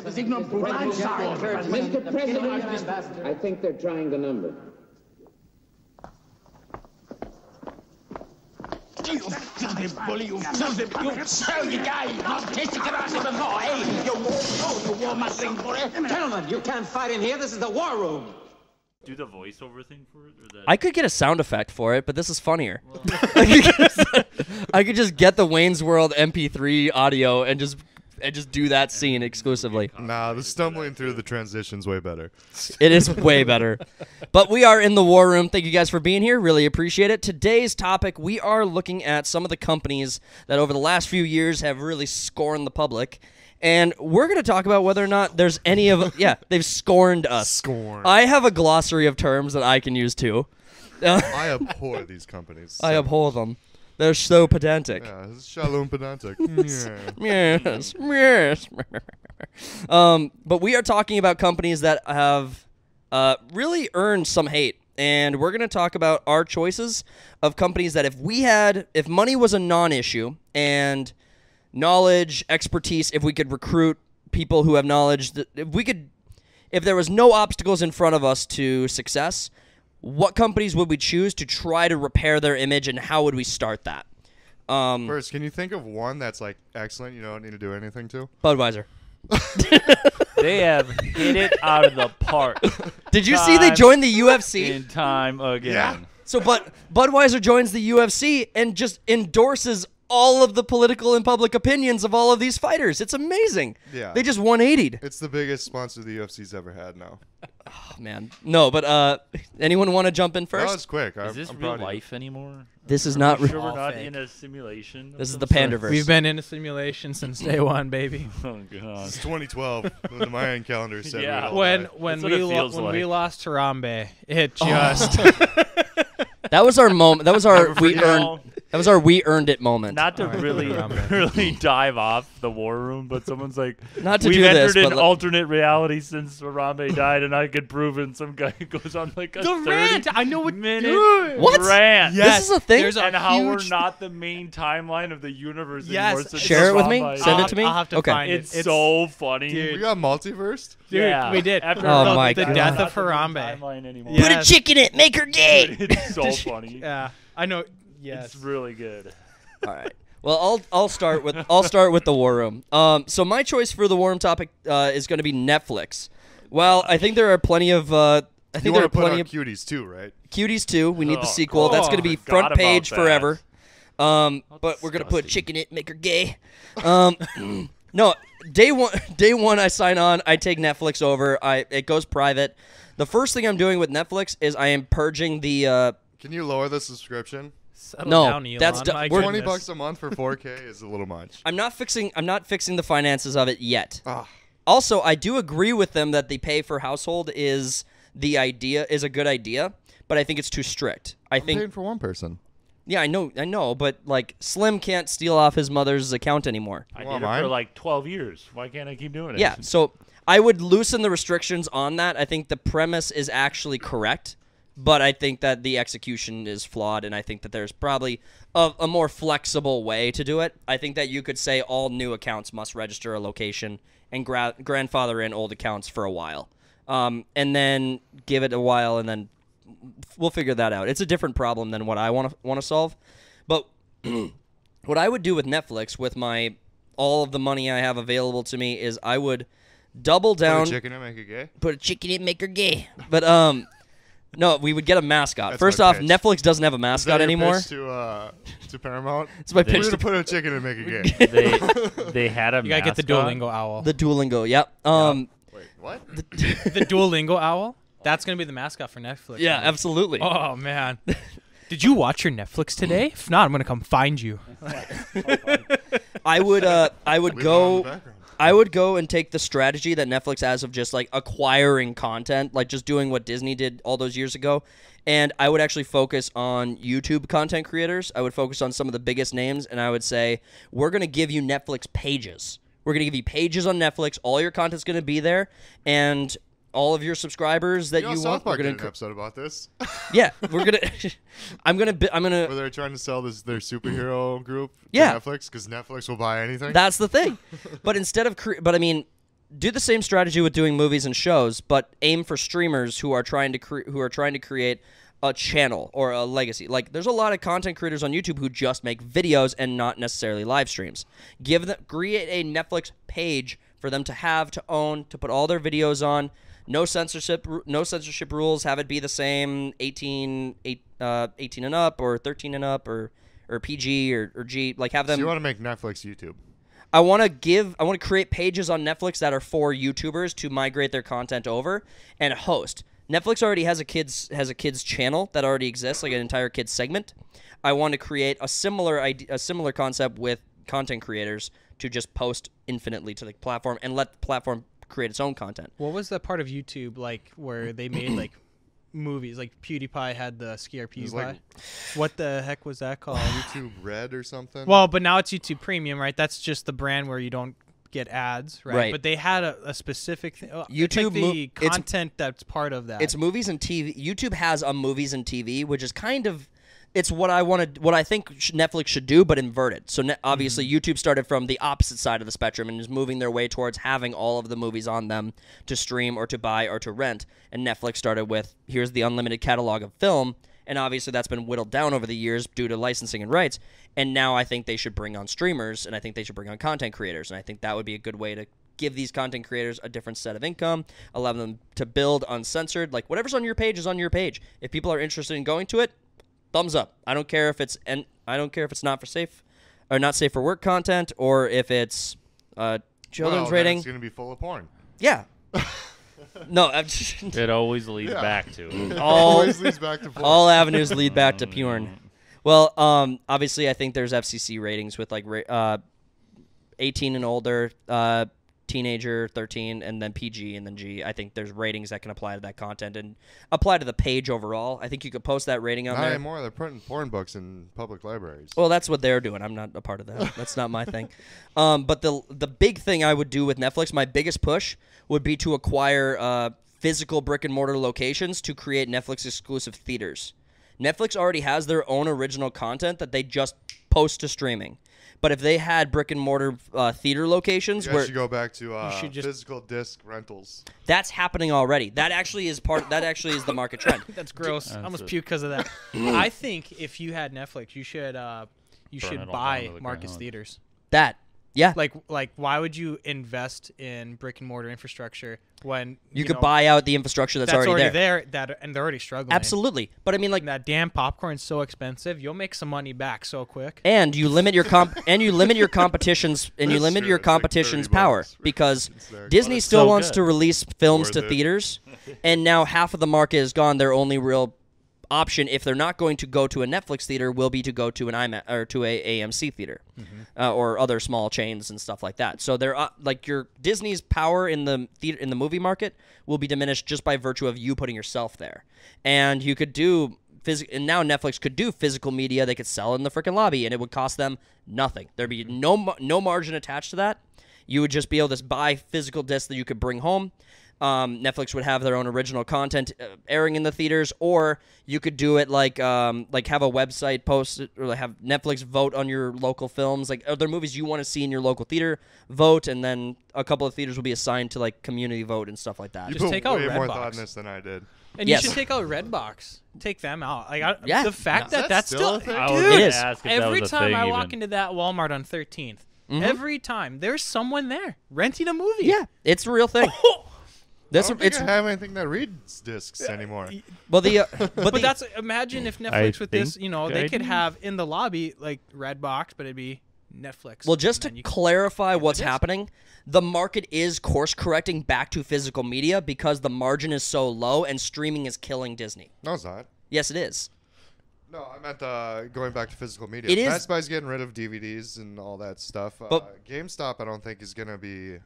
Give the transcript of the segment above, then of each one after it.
I'm sorry. Mr. President, I think they're trying the number. You filthy bully, you filthy, you selling guy, not tasting karate before, eh? You warmongering boy. Gentlemen, you can't fight in here. This is the war room. Do the voiceover thing for it? Or that? I could get a sound effect for it, but this is funnier. I could just get the Wayne's World MP3 audio and just do that scene exclusively. Nah, the stumbling through the transition's way better. It is way better. But we are in the war room. Thank you guys for being here. Really appreciate it. Today's topic, we are looking at some of the companies that over the last few years have really scorned the public. And we're going to talk about whether or not there's any of... Yeah, they've scorned us. Scorn. I have a glossary of terms that I can use too. I abhor these companies. I abhor them. They're so pedantic. Yeah, this is shalom pedantic. Yes, yes. But we are talking about companies that have really earned some hate. And we're going to talk about our choices of companies that if money was a non-issue and knowledge, expertise, if we could recruit people who have knowledge, if there was no obstacles in front of us to success, what companies would we choose to try to repair their image, and how would we start that? First, can you think of one that's like excellent, you don't need to do anything to? Budweiser. They have hit it out of the park. Did you see they joined the UFC? In time again. Yeah. So Budweiser joins the UFC and just endorses all of the political and public opinions of all of these fighters. It's amazing. Yeah. They just 180'd. It's the biggest sponsor the UFC's ever had now. Oh, man. No, but anyone want to jump in first? No, it's quick. Is this real life anymore? This is not Sure, we're real. not in a simulation. This is the Panderverse. We've been in a simulation since day one, baby. Oh god. It's 2012 when the Mayan calendar said Yeah. we'd all When That's what we like. lost Harambe, it just That was our moment. That was our we forget. earned. That was our we earned it moment. Not to All right, really dive off the war room, but someone's like, Not to we've do this, entered but an alternate reality since Harambe died, and I could prove it. And some guy goes on like a the rant. I know what. 30-minute What? rant. This is a thing? There's a And how we're huge- not the main timeline of the universe Yes. anymore. since Share it with me. Harambe Send it died. to me. I'll have to Okay. find it. It's so funny. We got multiverse? Dude, Yeah. we did. After Oh the- my the God. death not of the main Harambe. timeline anymore. Yeah. Put a chick in it, make her gay. It's so funny. Yeah, I know. Yes. It's really good. All right. Well, I'll start with the War Room. So my choice for the War Room topic is going to be Netflix. Well, I think there are plenty of You want to put on Cuties too, right? Cuties 2. We need the Oh, sequel. That's going to be forgot front about page that. forever. But we're going to put disgusting. chick in it, make her gay. No, day one I sign on. I take Netflix over. It goes private. The first thing I'm doing with Netflix is I am purging the. Can you lower the subscription? Settle No, down, Elon. that's My we're- $20 goodness. a month for 4K is a little much. I'm not fixing the finances of it yet. Ah. Also, I do agree with them that the pay for household is a good idea, but I think it's too strict. I I'm think paying for one person. yeah, I know, but like Slim can't steal off his mother's account anymore. I Well, did it mine? for like 12 years. Why can't I keep doing it? Yeah, so I would loosen the restrictions on that. I think the premise is actually correct, but I think that the execution is flawed, and I think that there's probably a more flexible way to do it. I think that you could say all new accounts must register a location and grandfather in old accounts for a while, and then give it a while, and then we'll figure that out. It's a different problem than what I want to solve, but what I would do with Netflix with all of the money I have available to me is I would double down. Put a chicken and make it gay? Put a chicken in, make her gay. But no, we would get a mascot. That's First my off, pitch. Netflix doesn't have a Is mascot that your anymore. pitch to Paramount? It's my We're pitch going to to put a chicken and make it gay. They had a You gotta get the mascot. Duolingo owl. the Duolingo. Yep. Wait, what? The Duolingo owl. That's gonna be the mascot for Netflix. Yeah, absolutely. Oh man. Did you watch your Netflix today? If not, I'm gonna come find you. I would Leave it on the go. background. I would go and take the strategy that Netflix has of just like acquiring content, like just doing what Disney did all those years ago. And I would actually focus on YouTube content creators. I would focus on some of the biggest names, and I would say, we're going to give you Netflix pages. We're going to give you pages on Netflix. All your content's going to be there, and all of your subscribers that you South want, we're Park going did an episode about this. Yeah, we're going to I'm going Where to they're trying to sell their superhero group to Yeah. Netflix because Netflix will buy anything. That's the thing. But instead of but I mean, do the same strategy with doing movies and shows, but aim for streamers who are trying to create a channel or a legacy. Like, there's a lot of content creators on YouTube who just make videos and not necessarily live streams. Create a Netflix page for them to own, to put all their videos on. No censorship rules. Have it be the same 18 and up, or 13 and up, or PG or G. Like, have them. So you want to make Netflix YouTube? I want to create pages on Netflix that are for YouTubers to migrate their content over and host. Netflix already has a kids channel that already exists, like an entire kids segment. I want to create a similar concept with content creators to just post infinitely to the platform and let the platform create its own content. What was the part of YouTube like where they made like movies? Like PewDiePie had the Scare PewDiePie. Like, what the heck was that called? YouTube Red or something? Well, but now it's YouTube Premium, right? That's just the brand where you don't get ads, right? Right. But they had a specific thing. YouTube, it's like the content that's part of that. It's movies and TV. YouTube has a movies and TV, which is kind of, it's what I think Netflix should do, but inverted. So obviously, YouTube started from the opposite side of the spectrum and is moving their way towards having all of the movies on them to stream or to buy or to rent. And Netflix started with, here's the unlimited catalog of film, and obviously that's been whittled down over the years due to licensing and rights. And now I think they should bring on streamers, and I think they should bring on content creators, and I think that would be a good way to give these content creators a different set of income, allow them to build uncensored. Like, whatever's on your page is on your page. If people are interested in going to it, thumbs up. I don't care if it's not for safe or not safe for work content, or if it's children's rating. It's gonna be full of porn. Yeah. No, It always leads back to it. Always leads back to porn. All avenues lead back to porn. Well, obviously, I think there's FCC ratings with like 18 and older, teenager, 13, and then PG, and then G. I think there's ratings that can apply to that content and apply to the page overall. I think you could post that rating on Not there. anymore. They're putting porn books in public libraries. Well, that's what they're doing. I'm not a part of that. That's not my thing. But the big thing I would do with Netflix, my biggest push, would be to acquire physical brick-and-mortar locations to create Netflix-exclusive theaters. Netflix already has their own original content that they just post to streaming. But if they had brick-and-mortar theater locations, You guys should go back to just- physical disc rentals. that's happening already. That actually is the market trend. That's gross. I That's almost it. puke because of that. I think if you had Netflix, you should it all buy down to the Marcus ground. theaters. That, yeah. Like why would you invest in brick and mortar infrastructure when You could know, buy out the infrastructure that's already there. and they're already struggling? Absolutely. But I mean, like, And that damn popcorn's so expensive. You'll make some money back so quick. and you limit your competition's That's true. It's like competition's 30 power, bucks. because It's there. Disney it's still so wants good. to release films to Worth it. theaters, and now half of the market is gone. Their only real option, if they're not going to go to a Netflix theater, will be to go to an IMAX or to a AMC theater, or other small chains and stuff like that. So they're like, your Disney's power in the theater, in the movie market, will be diminished just by virtue of you putting yourself there. And you could do and now Netflix could do physical media. They could sell it in the freaking lobby, and it would cost them nothing. There'd be no margin attached to that. You would just be able to buy physical discs that you could bring home. Netflix would have their own original content airing in the theaters, or you could do it like have a website post it, or have Netflix vote on your local films. Like, are there movies you want to see in your local theater? Vote, and then a couple of theaters will be assigned to like community vote and stuff like that. You Just put take out way more Redbox. thought in this than I did. And Yes. you should take out Redbox. Take them out. Like Yeah. the fact Is that that that's still still a thing? I was dude. It gonna is. ask if that Every was a time thing I walk even. into that Walmart on 13th, every time there's someone there renting a movie. Yeah, it's a real thing. I don't think I have anything that reads discs anymore. Well, the But that's imagine if Netflix with this, think they I could do. have in the lobby like Redbox, but it'd be Netflix. well, just to and then you could- clarify what's disc. happening, the market is course correcting back to physical media because the margin is so low and streaming is killing Disney. No, it's not. Yes, it is. No, I meant going back to physical media. It is- Best Buy's getting rid of DVDs and all that stuff. But- GameStop, I don't think, is going to be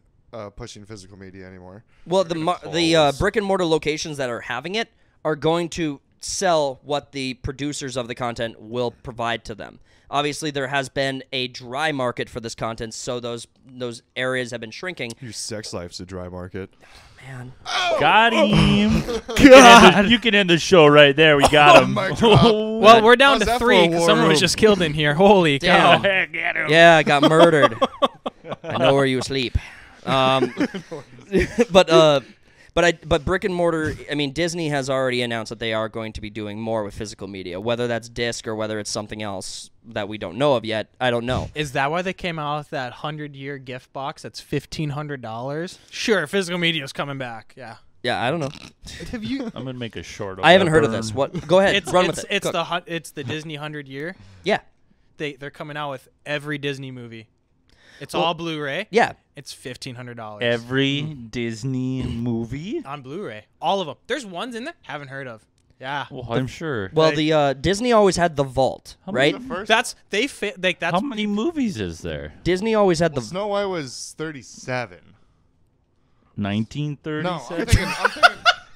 pushing physical media anymore. Well, They're the gonna close. brick and mortar locations that are having it are going to sell what the producers of the content will provide to them. Obviously, there has been a dry market for this content, so those areas have been shrinking. Your sex life's a dry market. Man, Got him. You can end the show right there. We got him. my God. Well, we're down How's to that for 3 a because war someone was room? just killed in here. Holy Damn. cow! Get him. yeah, I got murdered. I know where you sleep. But brick and mortar, I mean, Disney has already announced that they are going to be doing more with physical media, whether that's disc or whether it's something else that we don't know of yet. I don't know. Is that why they came out with that 100-year gift box that's $1,500? Sure, physical media is coming back. Yeah. Yeah, I don't know. Have you? I'm gonna make a short. I haven't heard of this. What? Go ahead. Run with it. It's the Disney 100-year. Yeah. They're coming out with every Disney movie. It's all Blu-ray. Yeah. It's $1,500. Every Disney movie? On Blu-ray. All of them. There's ones in there haven't heard of. Yeah. Well, I'm sure. Well, the Disney always had the vault, right? That's How many movies is there? Disney always had the. Snow White was 37. 1937. No, I'm thinking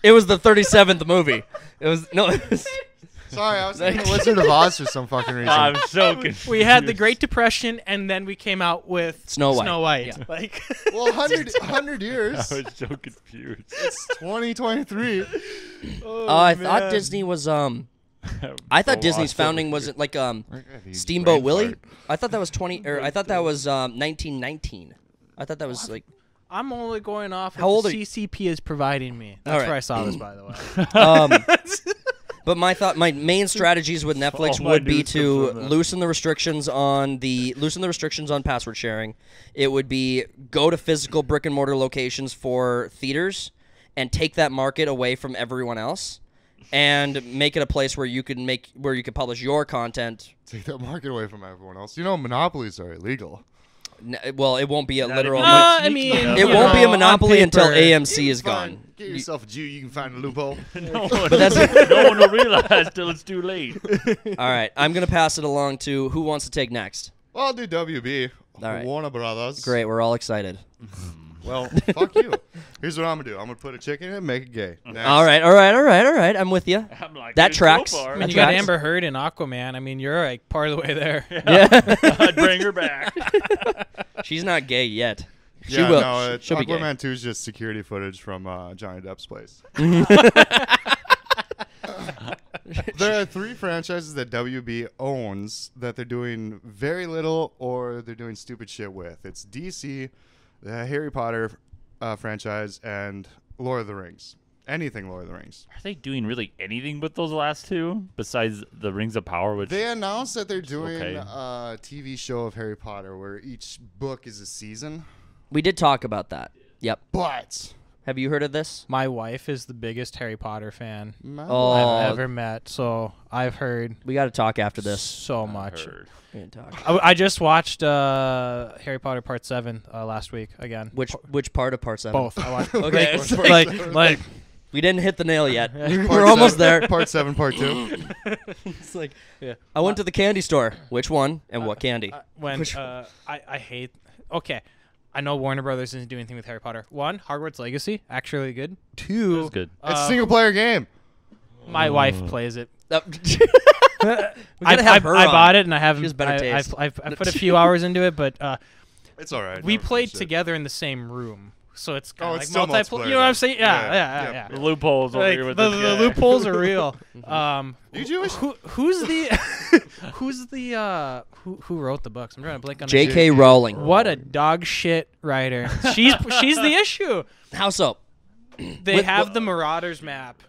It was the 37th movie. It was no. It was, sorry, I was thinking Wizard of Oz for some fucking reason. I'm so confused. we had the Great Depression, and then we came out with Snow White. Yeah. Like, well, 100 years. I was so confused. It's 2023. I thought Disney was I thought Disney's founding was like Steamboat Willie. I thought that was 1919. I thought that was like. I'm only going off How what old the CCP is providing me. That's All right. where I saw this, by the way. But my main strategies with Netflix All my would be news to comes from that. loosen the restrictions on password sharing. It would be go to physical brick and mortar locations for theaters and take that market away from everyone else, and make it a place where you could publish your content. Take that market away from everyone else. You know, monopolies are illegal. Well, it won't be a literal. I mean, it won't be a monopoly until AMC is gone. Get yourself a Jew. You can find a loophole. No one will realize till it's too late. All right, I'm gonna pass it along to who wants to take next. Well, I'll do WB. All right. Warner Brothers. Great, we're all excited. Well, fuck you. Here's what I'm gonna do. I'm gonna put a chick in it and make it gay. Next. All right. I'm with you. I'm like, That so tracks. far. I mean, That you got tracks. Amber Heard and Aquaman. I mean, you're like part of the way there. I'd bring her back. She's not gay yet. She Yeah, will. no, She'll be gay. Aquaman 2 is just security footage from Johnny Depp's place. There are 3 franchises that WB owns that they're doing very little or they're doing stupid shit with. It's DC, the Harry Potter franchise, and Lord of the Rings. Anything Lord of the Rings. Are they doing really anything with those last two besides the Rings of Power? Which They announced that they're doing okay. a TV show of Harry Potter where each book is a season. We did talk about that. Yep. But Have you heard of this? My wife is the biggest Harry Potter fan Oh, I've ever met, so I've heard we got to talk after this. so much. We can talk. I just watched Harry Potter Part 7 last week again. Which part of part 7? Both. I watched Okay. like We didn't hit the nail yet. Part We're almost 7, there. Part 7, Part 2. It's like, Yeah. I went to the candy store. Which one and what candy? when I hate. Okay, I know Warner Brothers isn't doing anything with Harry Potter. 1, Hogwarts Legacy, actually good. 2, That's good. It's a single player game. my wife plays it. I bought it and I haven't. She has better taste. I've put a few hours into it, but It's all right. we Never played finished it. together in the same room, so it's kind of it's like still multiplayer. multiplayer You know what I'm then. saying? Yeah, Yeah. The loopholes over Like, here with the this guy. loopholes are real. You Jewish? Who's the who wrote the books? I'm trying to blink on the J.K. Rowling. What a dog shit writer. She's the issue. How so? They have the Marauders map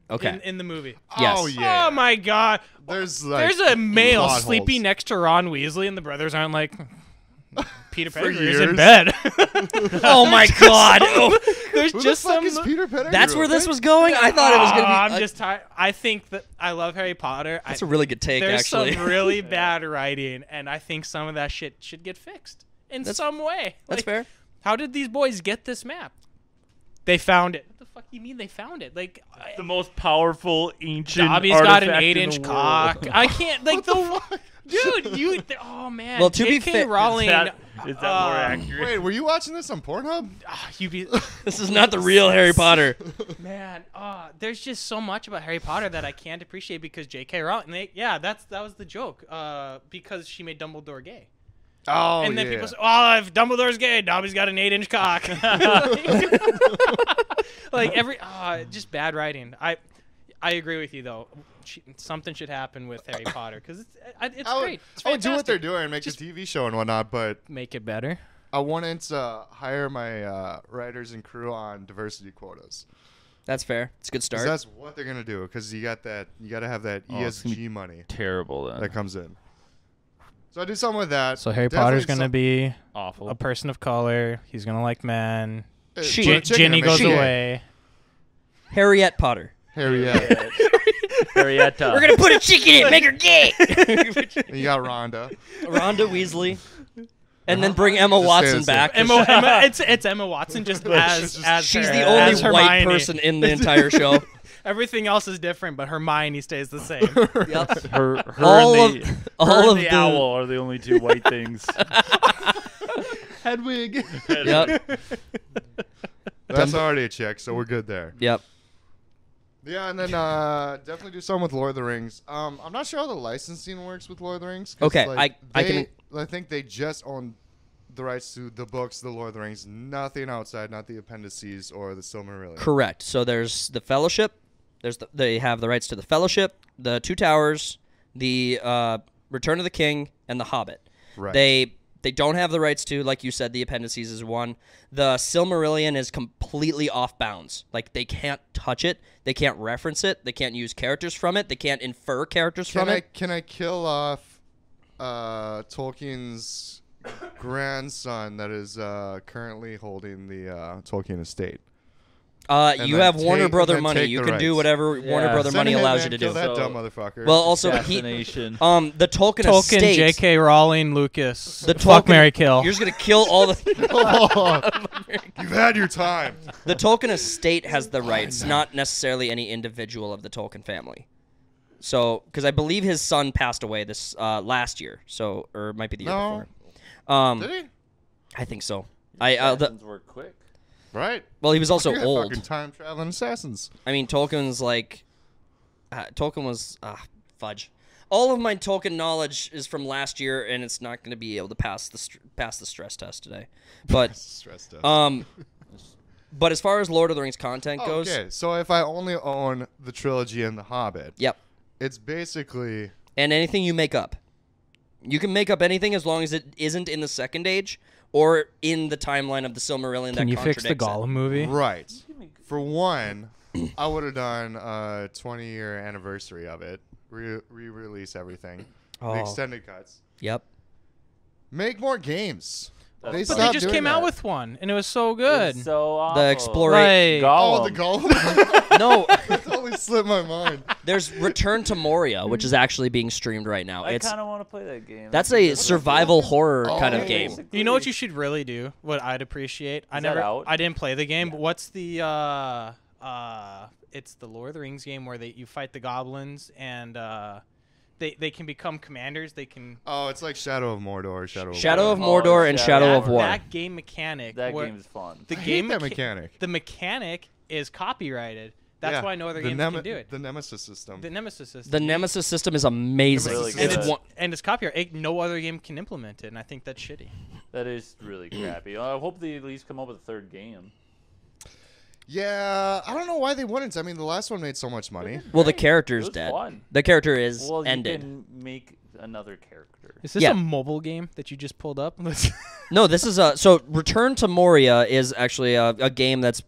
Okay. in the movie. Yes. Oh, yeah. Oh my god. There's like There's a male plot sleeping holes. next to Ron Weasley, and the brothers aren't like Peter Pettigrew is years. in bed. Oh my god. Oh. There's Who just the fuck some. is Peter Pettigrew? That's where this was going? I thought it was going to be. I'm just tired. I think that I love Harry Potter. That's a really good take, There's actually. some really bad writing, and I think some of that shit should get fixed in some way. That's fair. How did these boys get this map? They found it. What the fuck do you mean they found it? Like, The most powerful ancient Dobby's got an artifact in 8-inch the cock. world. I can't like dude. You oh man. Well, to be J.K. fair- Rowling. Is that more accurate? Wait, were you watching this on Pornhub? You be This is not the real Harry Potter. man. There's just so much about Harry Potter that I can't appreciate because J.K. Rowling. that was the joke. Because she made Dumbledore gay. Oh, And then yeah. people say, if Dumbledore's gay, Dobby's got an 8-inch cock. Just bad writing. I agree with you, though. Something should happen with Harry Potter, because it's great. It's I would do what fantastic. they're doing, make a TV show and whatnot, but Make it better. I wouldn't hire my writers and crew on diversity quotas. That's fair. It's a good 'Cause start. that's what they're gonna do. Because you got to have that it's gonna ESG money Terrible then. that comes in. So I do something with that. So Harry Definitely Potter's gonna be Awful. a person of color. He's gonna like men. She- Ginny goes She- away. Harriet Potter. Harriet. Harrietta. We're gonna put a chick in it, make her gay. You got Rhonda. Rhonda Weasley, and then bring Emma Just Watson stands there. back. It's Emma Watson just as She's her- the as only white Hermione. person in the entire show. Everything else is different, but Hermione stays the same. Yep. Her All and of- the, all her and of the the- owl are the only two white things. Hedwig. Yep. That's already a check, so we're good there. Yep. Yeah, and then definitely do something with Lord of the Rings. I'm not sure how the licensing works with Lord of the Rings. 'Cause, Okay, like, I think they just own the rights to the books, the Lord of the Rings, nothing outside, not the appendices or the Silmarillion. Correct. So there's the Fellowship. They have the rights to the Fellowship, the Two Towers, the Return of the King, and the Hobbit. Right. They don't have the rights to, like you said, the appendices is one. The Silmarillion is completely off bounds. Like, they can't touch it. They can't reference it. They can't use characters from it. They can't infer characters from it. Can I kill off Tolkien's grandson that is currently holding the Tolkien estate? You then have Warner take- Brother and then money. take You the can do rights. whatever Warner Brother Send money him allows in, you to kill do. that So- dumb motherfucker. Well, also the Assassination. Tolkien Tolkien, estate. J.K. Rowling, Lucas. The Fuck, Tolkien- Mary, kill. You're just gonna kill all the. Oh, you've had your time. The Tolkien estate has the rights, not necessarily any individual of the Tolkien family. So, because I believe his son passed away this last year, so or it might be the year No. before. Did he? I think so. Assassins were quick. Right. Well, he was also You got old. fucking time traveling assassins. I mean, Tolkien's like, Tolkien was fudge. All of my Tolkien knowledge is from last year, and it's not going to be able to pass the stress test today. But Stress test. but as far as Lord of the Rings content goes, Okay, so if I only own the trilogy and the Hobbit, yep. it's basically And anything you make up, you can make up anything as long as it isn't in the Second Age or in the timeline of the Silmarillion. Can that you fix the contradicts it. Gollum movie? right. For one, I would have done a 20-year anniversary of it, re-release everything, the Oh. extended cuts, Yep. make more games. But But they stopped just doing came out that. with one, and it was so good. It's so awful. The Explorer. Like, Oh, the Gollum. Gollum. No, That totally slipped my mind. there's Return to Moria, which is actually being streamed right now. I It's kind of want to play that game. that's a survival horror kind of Oh. game. you know what you should really do? What I'd appreciate. I that out? didn't play the game, but what's the it's the Lord of the Rings game where you fight the goblins and they can become commanders. They can Oh, it's like Shadow of Mordor. Shadow of War. Mordor and Shadow that, of War. that game mechanic. that where game's fun. The I game hate that mechanic. The mechanic is copyrighted. That's Yeah, why no other the games can do it. The Nemesis system. The Nemesis system. The Nemesis system is amazing. Really and good. it's, one- and it's copyrighted. No other game can implement it, and I think that's shitty. That is really crappy. I hope they at least come up with a third game. Yeah, I don't know why they wouldn't. I mean, the last one made so much money. well, the character's It was dead. fun. The character is Well, you ended. can make another character. Is this Yeah. a mobile game that you just pulled up? No, this is so Return to Moria is actually a game that's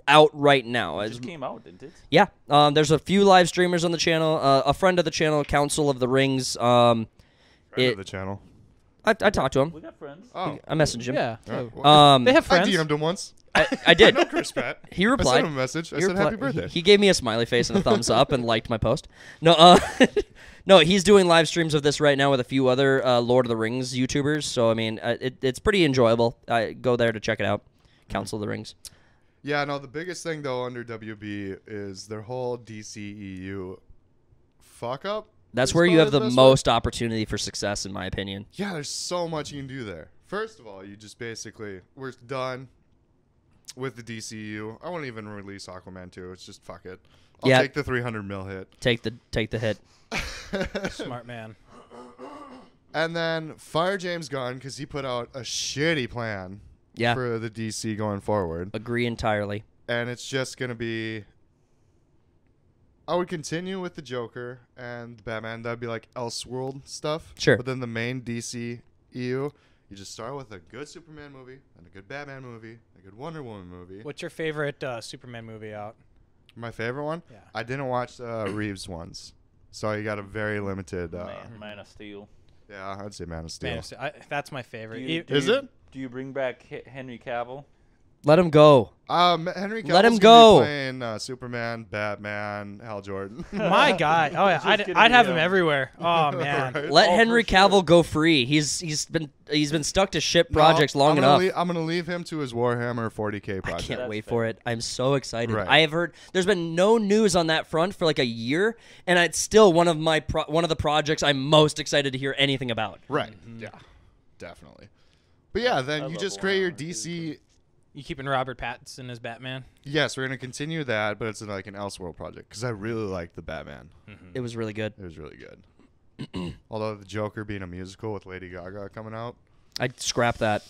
out right now. It It's- just came out, didn't it? Yeah, there's a few live streamers on the channel. A friend of the channel, Council of the Rings. Friend It- of the channel. I talked to him. We got friends. Oh. I messaged him. yeah. Um, They have friends. I DM'd him once. I did. No, Chris Pat. He I replied. sent him a message. I He said, repli- happy birthday. He gave me a smiley face and a thumbs up and liked my post. No, no, he's doing live streams of this right now with a few other Lord of the Rings YouTubers. So I mean, it's pretty enjoyable. Go there to check it out. Council of the Rings. Yeah, no, the biggest thing, though, under WB is their whole DCEU fuck up. That's is where you probably have the best most opportunity for success, in my opinion. Yeah, there's so much you can do there. First of all, you just basically, we're done with the DCU. I won't even release Aquaman 2. It's just fuck it. I'll Yeah. take the 300 mil hit. Take the hit. Smart man. And then fire James Gunn because he put out a shitty plan Yeah, for the DC going forward. agree entirely. And it's just going to be... I would continue with the Joker and Batman. That'd be like Elseworld stuff. Sure. But then the main DC EU, You just start with a good Superman movie, and a good Batman movie, a good Wonder Woman movie. What's your favorite Superman movie out? My favorite one? Yeah. I didn't watch Reeves ones, so you got a very limited. Man of Steel. Yeah, I'd say Man of Steel. Man of Steel. That's my favorite. Is it? Do you bring back Henry Cavill? Let him go. Henry Cavill's Let him gonna go. be playing Superman, Batman, Hal Jordan. My God. Oh yeah, I'd have him everywhere. Oh man. Right? Let Henry Cavill go free. He's been stuck to ship projects long enough. I'm gonna leave him to his Warhammer 40K I project. can't That's wait fair. for it. I'm so excited. Right. I have heard there's been no news on that front for like a year, and it's still one of the projects I'm most excited to hear anything about. Right. Yeah. Definitely. But yeah, then I you love just create your Warhammer too. DC. You keeping Robert Pattinson as Batman? Yes, we're gonna continue that, but it's like an Elseworld project because I really like the Batman. It was really good. It was really good. Although the Joker being a musical with Lady Gaga coming out. I'd scrap that.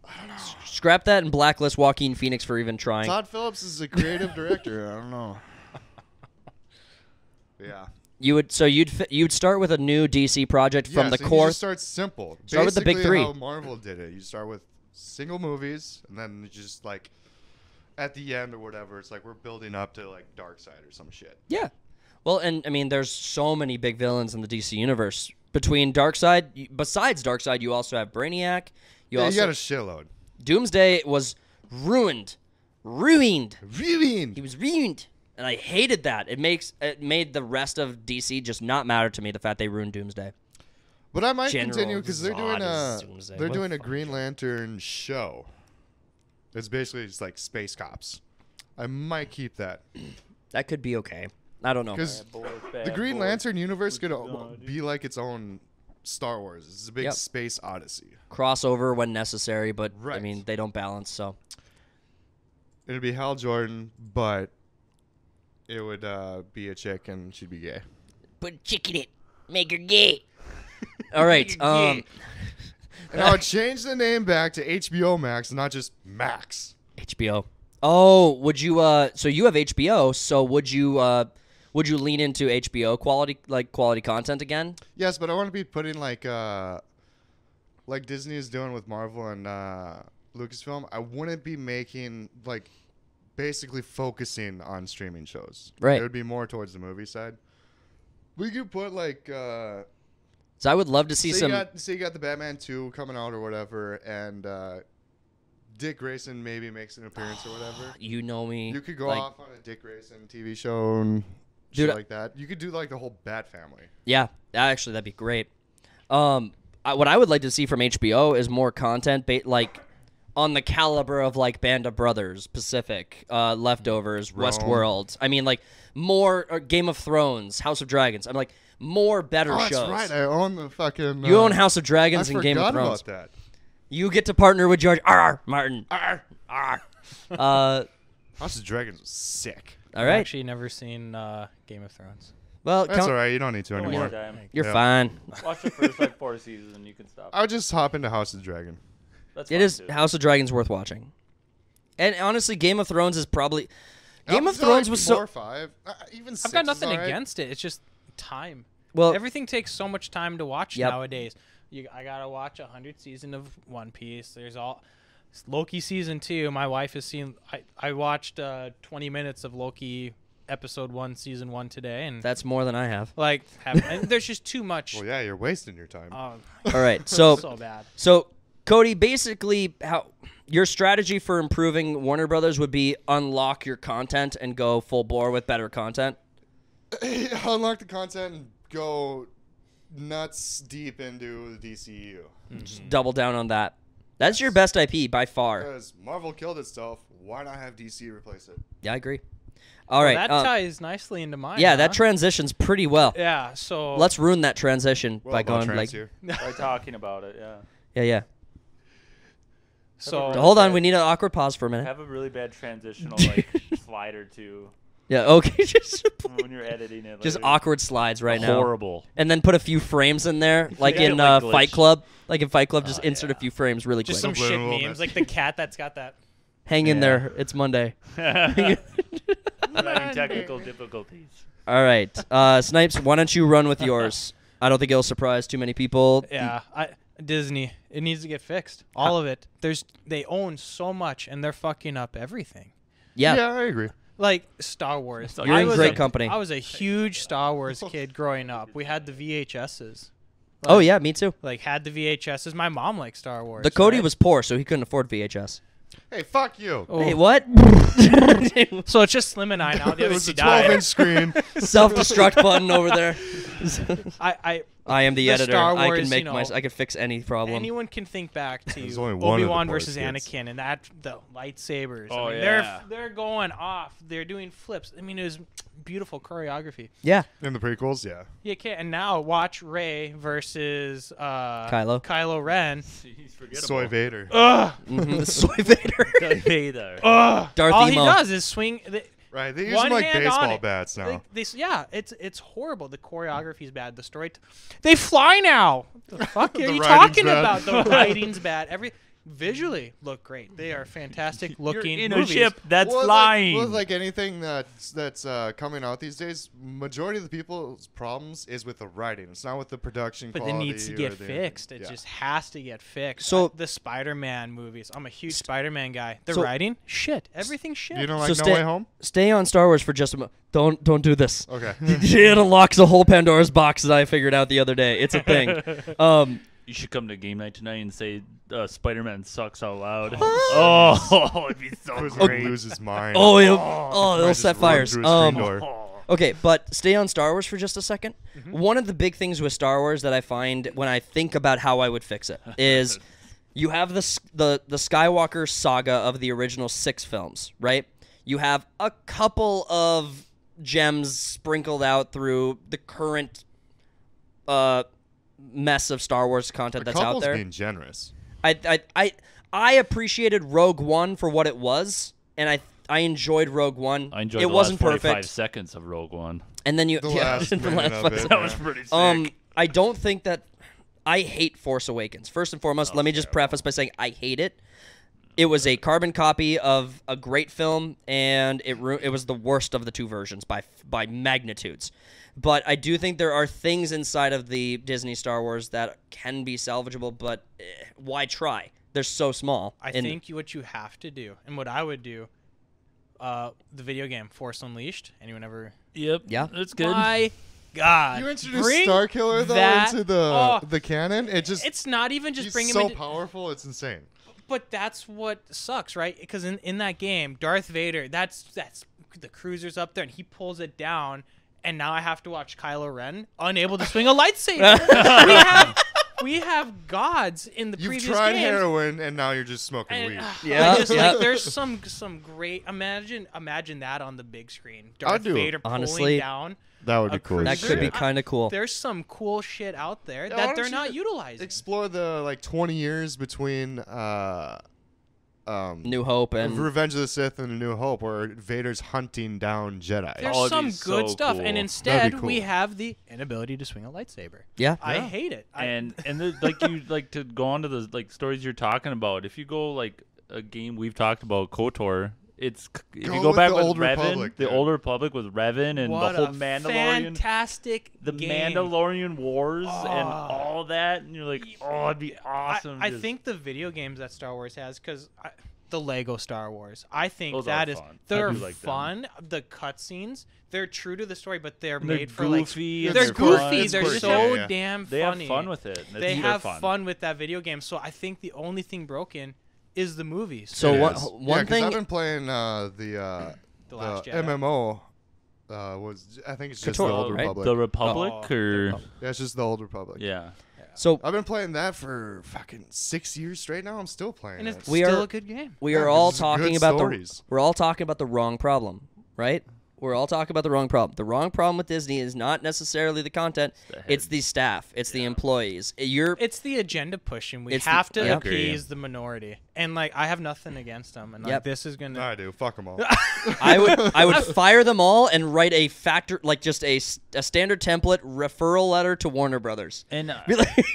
I don't know. Scrap that and blacklist Joaquin Phoenix for even trying. Todd Phillips is a creative director. I don't know. Yeah. You'd start with a new DC project from the so core. You just start simple. Start with the big Basically three. How Marvel did it. You start with single movies, and then you just like at the end or whatever, it's like we're building up to like Darkseid or some shit. Yeah. Well, and I mean, there's so many big villains in the DC universe. Between Darkseid, besides Darkseid, you also have Brainiac. You You got a shitload. Doomsday was ruined. Ruined. He was ruined, and I hated that. It made the rest of DC just not matter to me. The fact they ruined Doomsday. But I might General continue because they're doing Zod is Doomsday. they're What doing the a Green Lantern show. It's basically just like space cops. I might keep that That could be okay. I don't know. because Bad boys, the bad Green boys. Lantern universe could God. be like its own Star Wars. It's a big Yep. space odyssey. Crossover when necessary, but I Right. mean they don't balance. So It'd be Hal Jordan, but it would be a chick and she'd be gay. put a chick in it, make her gay. All right. And I would change the name back to HBO Max, not just Max. HBO. Oh, would you? So you have HBO. So would you lean into HBO quality content again? Yes, but I want to be putting like Disney is doing with Marvel and Lucasfilm. I wouldn't be making like basically focusing on streaming shows. Right. It would be more towards the movie side. We could put like So I would love to see some. say you got the Batman 2 coming out or whatever, and Dick Grayson maybe makes an appearance or whatever. You know me. You could go like, off on a Dick Grayson TV show and Dude, shit like that. You could do like the whole Bat family. Yeah, actually, that'd be great. What I would like to see from HBO is more content, like on the caliber of like Band of Brothers, Pacific, Leftovers, Rome. Westworld. I mean, like more Game of Thrones, House of Dragons. I'm like more better Oh, shows. that's right. I own the fucking. You own House of I Dragons and Game of forgot Thrones. about that. You get to partner with George R. Martin. House House of Dragons was sick. All I've right. actually never seen Game of Thrones. Well, That's all right. You don't need to anymore. Anytime. you're Yeah. fine. Watch the first like 4 seasons and you can stop. I would just hop into House of Dragon. That's It fine, is too. House of Dragons worth watching. And honestly, Game of Thrones is probably Game of Up to, Thrones like, was 4 so or 5. Even 6 I've got is nothing alright. against it. It's just time. well. Everything takes so much time to watch Yep. nowadays. I gotta watch 100 season of One Piece. There's all Loki season 2. My wife has seen. I watched 20 minutes of Loki episode 1 season 1 today, and That's more than I have. like and there's just too much. Well, yeah, you're wasting your time. All right. So so bad. So, Cody, basically, how your strategy for improving Warner Brothers would be unlock your content and go full bore with better content. Unlock the content and go nuts deep into the DCU. Just double down on that. That's your best IP by far. Because Marvel killed itself. Why not have DC replace it? Yeah, I agree. All right. That ties nicely into mine. yeah, huh? that transitions pretty well. Yeah. So Let's ruin that transition Well, by about going like, trans here. By talking about it, yeah. yeah. so So hold on, we need an awkward pause for a minute. Have a really bad transitional like slide or two Yeah, okay, just when you're editing it. just later. awkward slides right now. Horrible. And then put a few frames in there, like Yeah, in like Fight glitch. Club. Like in Fight Club, just Oh, insert a yeah. few frames really just quick. some shit Little memes, bit. like the cat that's got that. Hang in Yeah. there. It's Monday. I'm having technical difficulties. All right. Snipes, why don't you run with yours? I don't think it'll surprise too many people. Yeah. Disney. It needs to get fixed. All of it. They own so much, and they're fucking up everything. Yeah. Yeah, I agree. Like Star Wars. You're in great company. I was a huge Star Wars kid growing up. We had the VHSs. Oh yeah, me too. Like had the VHSs. My mom liked Star Wars. The Cody right? was poor, so he couldn't afford VHS. Hey, fuck you. Oh. Hey, what? So it's just Slim and I now. The It other was two a died. 12-inch screen. Self-destruct button over there. I am the editor. Star I Wars, can make you know, I can fix any problem. Anyone can think back There's to only one of the Obi-Wan Force versus kids. Anakin and the lightsabers. Oh, I mean, yeah. they're going off. They're doing flips. I mean, it was beautiful choreography. Yeah. In the prequels, yeah. Yeah, okay. And now watch Rey versus Kylo Ren. He's forgettable. Soy Vader. Mm-hmm. Soy Vader. Darth Vader. Darth All Emo. he does is swing. Right, they use One them like hand on baseball it. bats now. Yeah, it's horrible. The choreography's bad. The story. They fly now. The fuck are The you writing's talking bad. about? The writing's bad. Visually look great. They are fantastic looking You're in movies. a ship that's Well, flying. like anything that's coming out these days, majority of the people's problems is with the writing. It's not with the production But it quality. needs to or get the- fixed. It yeah. just has to get fixed. So- The Spider-Man movies. I'm a huge Spider-Man guy. The so- writing, shit. Everything shit. You don't So like stay- No Way Home? Stay on Star Wars for just a moment. Don't do this. Okay. It unlocks a whole Pandora's box that I figured out the other day. It's a thing. You should come to game night tonight and say Spider-Man sucks out loud. Oh, it'd be so Chris great. would lose his mind. It'll Might set just run fires. through his screen door. Okay, but stay on Star Wars for just a second. One of the big things with Star Wars that I find when I think about how I would fix it is you have the Skywalker saga of the original 6 films, right? You have a couple of gems sprinkled out through the current mess of Star Wars content that's out Couple's there. being generous. I appreciated Rogue One for what it was, and I enjoyed Rogue One. I enjoyed it the wasn't last 45 perfect. seconds of Rogue One. And then you The last minute of it. That was pretty sick. I don't think that I hate Force Awakens. First and foremost, let me just preface by saying I hate it. It was a carbon copy of a great film, and it was the worst of the 2 versions by magnitudes. But I do think there are things inside of the Disney Star Wars that can be salvageable, but why try? They're so small. I think what you have to do, and what I would do, the video game Force Unleashed. Anyone ever? Yep. Yeah. That's good. My God. You introduced Bring Starkiller though that- into oh, the canon. It's not even just he's bringing so him into, powerful. It's insane. but that's what sucks, right? Because in that game, Darth Vader, that's the cruiser's up there, and he pulls it down, and now I have to watch Kylo Ren unable to swing a lightsaber. we have gods in the You've previous tried games. heroin and now you're just smoking And, weed. Yeah, just, yeah. like, there's some great. Imagine that on the big screen. Darth do it. Vader Honestly, pulling down. That would be a cool. as that cruiser. could be shit. kind of cool. There's some cool shit out there Yeah, why that don't they're you not utilizing. Explore the 20 years between New Hope and Revenge of the Sith and A New Hope, where Vader's hunting down Jedi. There's Oh, it'd some be good so stuff, cool. and That'd instead cool. we have the inability to swing a lightsaber. yeah. I hate it. And like you like to go on to the like stories you're talking about. If you go like a game we've talked about, KOTOR. If Go you go with back the with Old Revan, Republic, the dude. Old Republic with Revan and what the whole a Mandalorian, fantastic the game. Mandalorian Wars and all that, and you're like, oh, it'd be awesome. I just- think the video games that Star Wars has, because the Lego Star Wars, I think Those that are is fun. I they're do like them. fun. The cutscenes, they're true to the story, but they're And they're made for like goofy and they're they're goofy. fun. They're It's so quirky. Yeah. damn they funny. have fun with it. They They're have fun. fun with that video game. So I think the only thing broken is the movies. So It one is. one Yeah, 'cause thing I've been playing the Last Jedi. MMO. I think it's just KOTOR, the Old right? Republic. The Republic, Oh. or Yeah, it's just the Old Republic. yeah, so I've been playing that for fucking 6 years straight now. I'm still playing and it. it's We still are- a good game. we Yeah, are 'cause all it's talking good about stories. we're all talking about the wrong problem, right? We're all talking about the wrong problem. The wrong problem with Disney is not necessarily the content; it's the staff, it's the employees. It's the agenda pushing. We It's the- have to yeah. appease the minority, and like I have nothing against them, and like Yep. this is gonna. I do. Fuck them all. I would fire them all and write a just a standard template referral letter to Warner Brothers. and Be like-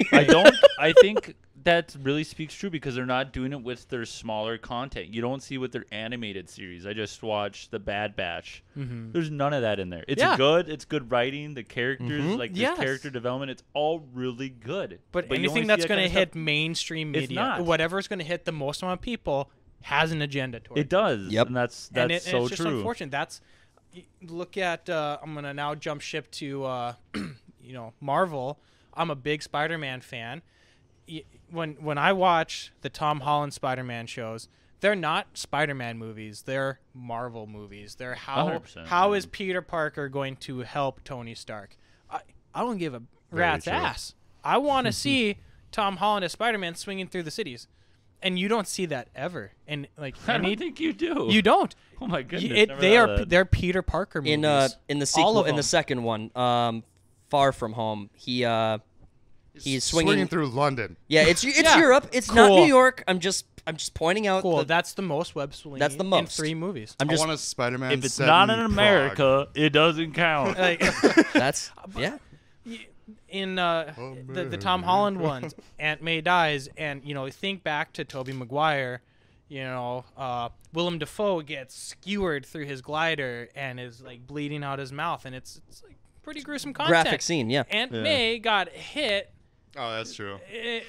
I think that really speaks true because they're not doing it with their smaller content. You don't see with their animated series. I just watched The Bad Batch. There's none of that in there. It's good. It's good writing. The characters, like this character development, it's all really good. But you anything only that's see that going to kind of hit mainstream It's media, not. whatever's going to hit the most amount of people, has an agenda toward It does. Yep. And that's and so it's just true. unfortunate. Look at I'm gonna now jump ship to Marvel. I'm a big Spider-Man fan. When I watch the Tom Holland Spider-Man shows, they're not Spider-Man movies. They're Marvel movies. They're how is Peter Parker going to help Tony Stark? I don't give a rat's ass. I want to see Tom Holland as Spider-Man swinging through the cities. And you don't see that ever. And like I don't think you do. You don't. Oh my goodness. They're Peter Parker movies. In the sequel, in the second one, Far From Home, he's swinging through London. Yeah, it's Yeah. Europe. It's not New York. I'm just pointing out. Cool. That's the most web swinging. That's the in most. 3 movies. I'm just. I want a Spider-Man. If it's set not in Prague. America, it doesn't count. Like, That's in the Tom Holland ones, Aunt May dies, and think back to Tobey Maguire. Willem Dafoe gets skewered through his glider and is like bleeding out his mouth, and it's like pretty gruesome content. graphic scene. Yeah. Aunt May got hit. Oh, that's true. It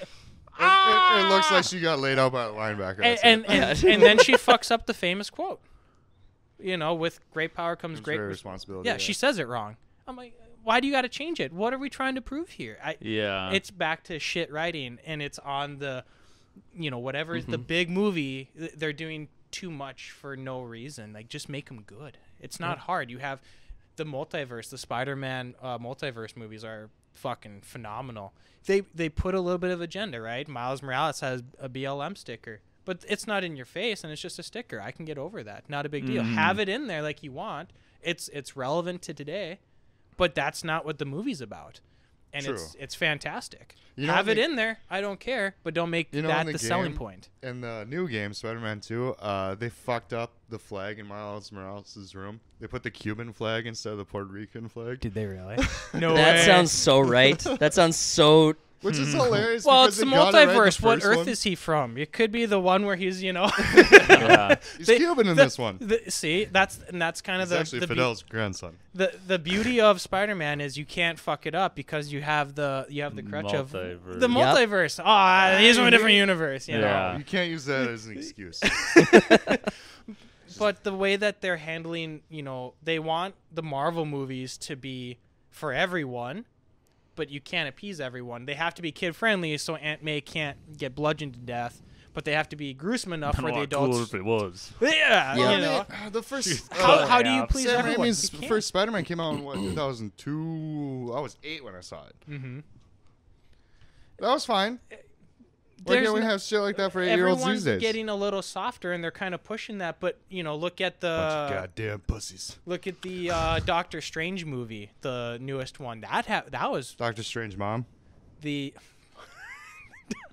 looks like she got laid out by a linebacker. and then she fucks up the famous quote. With great power comes great responsibility. Yeah, she says it wrong. I'm like, why do you got to change it? What are we trying to prove here? It's back to shit writing, and it's on the, whatever the big movie. They're doing too much for no reason. Like, just make them good. It's not hard. You have the multiverse. The Spider-Man multiverse movies are fucking phenomenal. They put a little bit of agenda, right? Miles Morales has a BLM sticker, but it's not in your face, and it's just a sticker. I can get over that. Not a big deal. Have it in there like you want. It's relevant to today. But that's not what the movie's about, and it's fantastic. Have it in there. I don't care, but don't make that the selling point. In the new game, Spider-Man 2, they fucked up the flag in Miles Morales' room. They put the Cuban flag instead of the Puerto Rican flag. Did they really? No way. That sounds so right. That sounds so. Which is hilarious. Well, because it's the they got it right multiverse. the What first Earth one. is he from? It could be the one where he's, He's Cuban in this one. See, that's kind of He's actually Fidel's grandson. The beauty of Spider-Man is you can't fuck it up because you have the crutch of the multiverse. He's from a different universe. You know? You can't use that as an excuse. But the way that they're handling, they want the Marvel movies to be for everyone. But you can't appease everyone. They have to be kid-friendly, so Aunt May can't get bludgeoned to death. But they have to be gruesome enough for the adults. Cool if it was. Yeah. The first. How do you please Sam everyone? Raimi's first Spider-Man came out in 2002. I was 8 when I saw it. Mm-hmm. That was fine. Why can't we have shit like that for 8-year-olds these days? Everyone's getting a little softer, and they're kind of pushing that. But look at the bunch of goddamn pussies. Look at the Doctor Strange movie, the newest one. That was Doctor Strange mom. The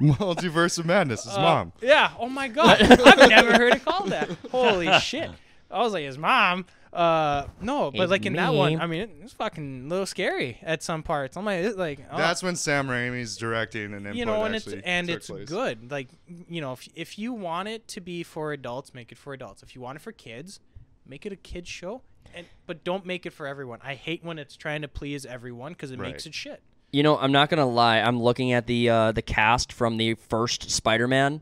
Multiverse of Madness. His mom. Yeah. Oh my God. I've never heard it called that. Holy shit. I was like, his mom. No, but like in that one, I mean, it's fucking a little scary at some parts. I'm like, oh. That's when Sam Raimi's directing and input and it's good. Like, if you want it to be for adults, make it for adults. If you want it for kids, make it a kids show. But don't make it for everyone. I hate when it's trying to please everyone because it makes it shit. I'm not gonna lie. I'm looking at the cast from the first Spider-Man.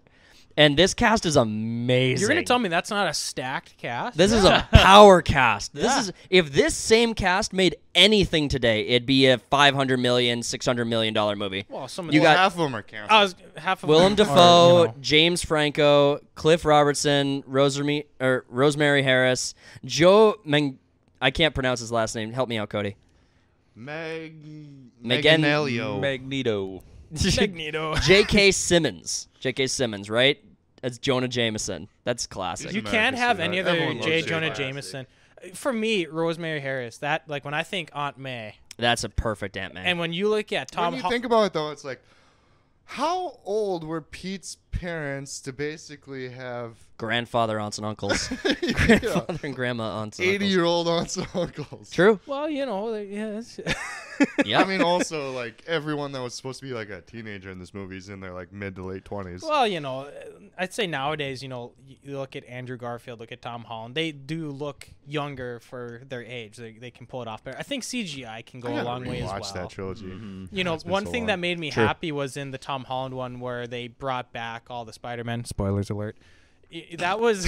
And this cast is amazing. You're gonna tell me that's not a stacked cast? This is a power cast. This is if this same cast made anything today, it'd be a $500 million, $600 million movie. Well, half of them are canceled. Willem Dafoe, James Franco, Cliff Robertson, Rosemary Harris, I can't pronounce his last name. Help me out, Cody. Magneto. Magneto. J.K. Simmons. J.K. Simmons, right? That's Jonah Jameson. That's classic. You can't have any other Jonah Jameson. For me, Rosemary Harris. That when I think Aunt May. That's a perfect Aunt May. And when you look at Tom, when you think about it though, it's like, how old were Pete's parents to basically have grandfather, aunts, and uncles? Grandfather and grandma, aunts, and uncles. 80-year-old aunts and uncles. True. Well, Yeah. I mean, also like everyone that was supposed to be like a teenager in this movie is in their like mid to late 20s. Well, I'd say nowadays, you look at Andrew Garfield, look at Tom Holland. They do look younger for their age. They can pull it off better. I think CGI can go a long way as well. Watch that trilogy. One thing that made me happy was in the Tom Holland one where they brought back all the Spider-Man. Spoilers alert. That was.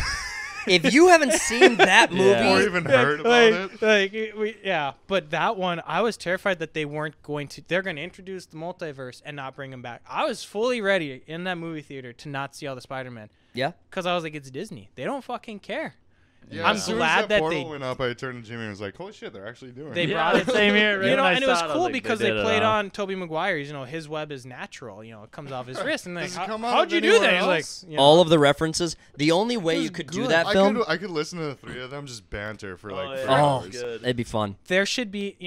If you haven't seen that movie or even heard about it, but that one, I was terrified that they weren't going to. They're going to introduce the multiverse and not bring him back. I was fully ready in that movie theater to not see all the Spider-Man. Yeah, because I was like, it's Disney. They don't fucking care. Yeah, I'm as soon glad as that portal they went up. I turned to Jimmy and was like, "Holy shit, they're actually doing they it." brought it. Same here, right? And it was cool like, because they played on Tobey Maguire's. His web is natural. It comes off his wrist. And like, how'd you do that? He's like, all of the references. The only way you could do that film, I could listen to the three of them just banter for like 3 oh, hours. it'd be fun. there should be.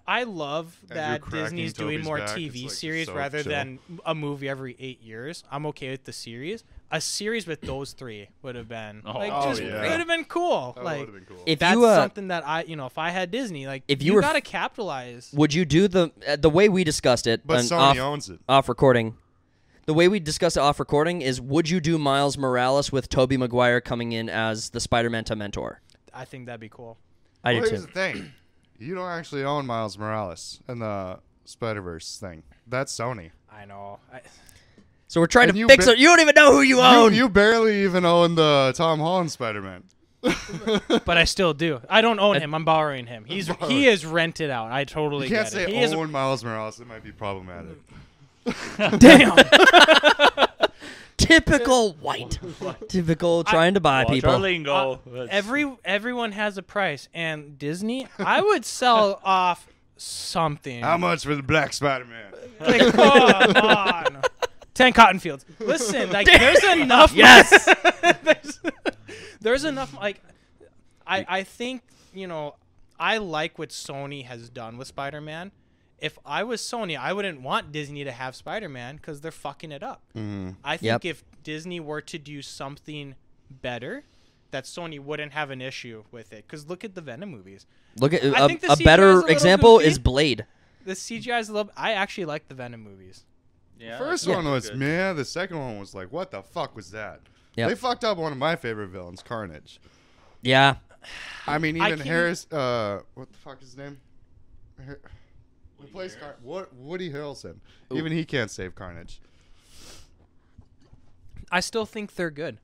I love that cracking Disney's doing Toby's more back. TV It's, like, series so rather chill. than a movie every 8 years. I'm okay with the series. A series with those three would have been Oh, it would have been cool. That Like would have been cool. If that's you something that if I had Disney, like if you you were gotta capitalize. would you do the way we discussed it? But on Sony owns it. Off recording. The way we discussed it off recording is: would you do Miles Morales with Tobey Maguire coming in as the Spider-Man to mentor? I think that'd be cool. I Well, do here's too. the thing: you don't actually own Miles Morales in the Spider-Verse thing. That's Sony. I know. So we're trying And to you fix ba- it. You don't even know who you own. You barely even own the Tom Holland Spider-Man. But I still do. I don't own him. I'm borrowing him. He is rented out. I totally You can't get it. say He is own Miles Morales. It might be problematic. damn. Typical white. Typical trying to buy people. Lingo. Everyone has a price, and Disney, I would sell off something. How much for the Black Spider-Man? Like, come on. 10 cotton fields. Listen, like there's enough. Yes. there's enough. Like, I think I like what Sony has done with Spider-Man. If I was Sony, I wouldn't want Disney to have Spider-Man because they're fucking it up. I think if Disney were to do something better, that Sony wouldn't have an issue with it. Because look at the Venom movies. Look at I think the a CGI is a better little example goofy. is Blade. The CGI is a little. I actually like the Venom movies. Yeah, First one was meh. The second one was like, what the fuck was that? Yep. They fucked up one of my favorite villains, Carnage. Yeah. I mean, I even can't- Harris. What the fuck is his name? Who plays Woody Harrelson. Even he can't save Carnage. I still think they're good.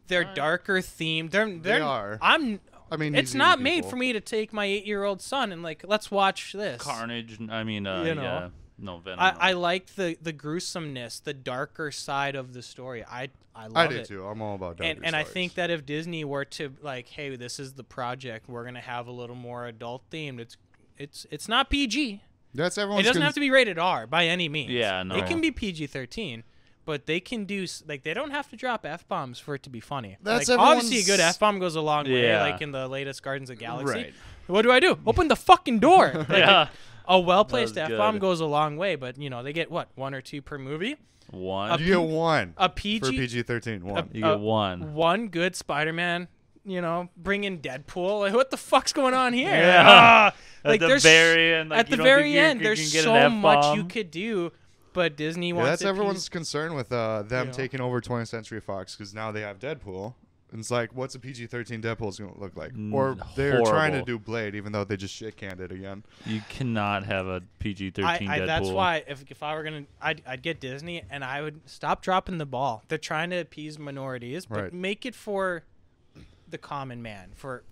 They're darker themed. They are. I mean, it's he's not eating made people. for me to take my 8-year-old son and like, let's watch this. Carnage. I mean, know. no Venom. I like the gruesomeness, the darker side of the story. I love I do it. too. I'm all about darker And I stories. think that if Disney were to like, hey, this is the project, we're gonna have a little more adult themed. It's not PG. that's everyone's. It doesn't have to be rated R by any means. Yeah, no. It can be PG-13, but they can do like they don't have to drop F-bombs for it to be funny. That's like, obviously a everyone's- good F-bomb goes a long way. Yeah. Like in the latest Guardians of the Galaxy. Right. What do? Open the fucking door. Like, Yeah. A well-placed That was F-bomb good. goes a long way, but they get what, 1 or 2 per movie. One. You get one A for PG PG-13. One. You get one. One good Spider-Man. Bring in Deadpool. Like, what the fuck's going on here? Yeah. Ah! At like the there's very end, like, at you the don't very think you end, can there's get so an much you F-bomb? could do, but Disney Yeah, wants that's it everyone's concern with them know. taking over 20th Century Fox because now they have Deadpool. And it's like, what's a PG-13 Deadpool's going to look like? Or they're trying to Horrible. do Blade, even though they just shit-canned it again. You cannot have a PG-13 Deadpool. That's why if I were gonna, I'd get Disney and I would stop dropping the ball. They're trying to appease minorities, but Right. make it for the common man.